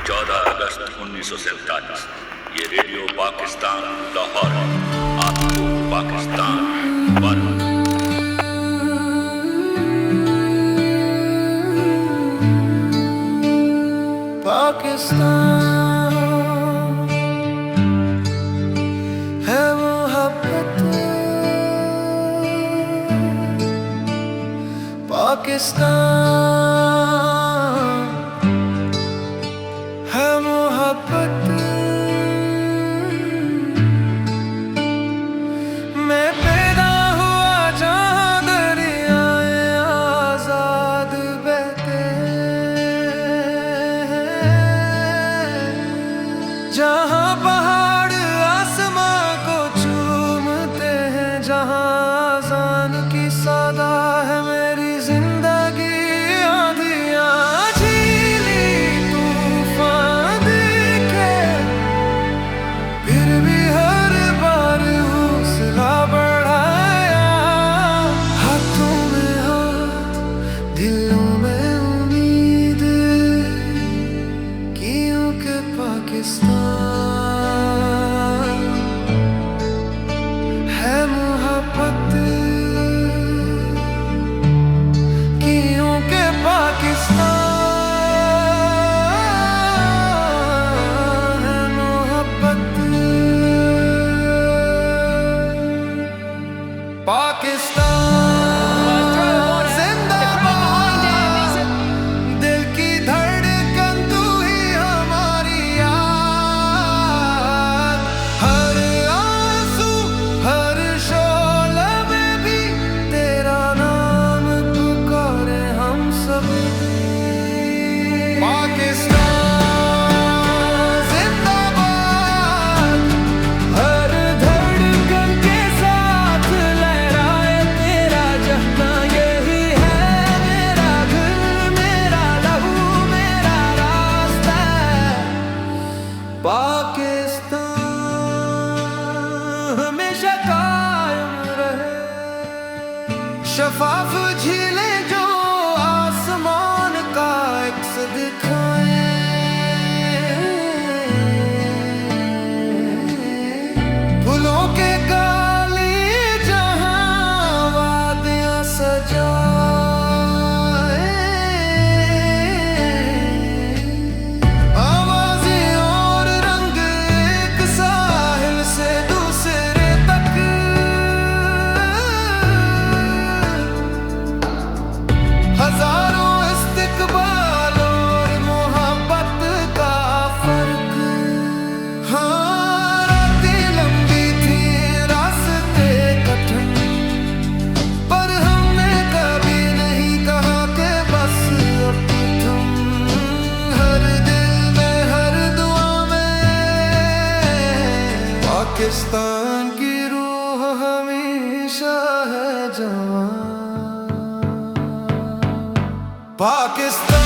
14 अगस्त 1947। ये रेडियो पाकिस्तान लाहौर आपको पाकिस्तान मुबारक। पाकिस्तान है मोहब्बत, पाकिस्तान है मोहब्बत। मैं पैदा हुआ जहाँ दरियाए आजाद बहते, जहाँ पहाड़ आसमां को चूमते हैं, जहाँ आज़ान की सदा है मेरी जिंदगी। आंधियाँ झीली तूफान देखे, फिर भी हर बार हौसला बढ़ाया। हाथों में हाथ, दिलों में उम्मीद, क्योंकि पाकिस्तान है मोहब्बत, क्योंकि पाकिस्तान है मोहब्बत। पाकिस्तान जिंदाबाद, दिल की धड़कन तू ही हमारी याद। हर आंसू हर शोले में भी तेरा नाम पुकारे हम सब। पाकिस्तान जिंदाबाद, हर धड़कन के साथ लहराए तेरा जहां। यही है मेरा घर, मेरा लहू, मेरा रास्ता। पाकिस्तान हमेशा कायम रहे, शफाफ झीलें जो आसमान का अक्स दिखाए। फूलों के गाली जहां वादियां सजाए। आवाज़ें और रंग एक साहिल से दूसरे तक, हजारों इस्तकबाल और मोहब्बत का फर्क। हाँ, रातें लंबी थी, रास्ते कठिन, पर हमने कभी नहीं कहा कि बस अब तुम। हर दिल में हर दुआ में पाकिस्तान की रूह हमेशा है जवां। पाकिस्तान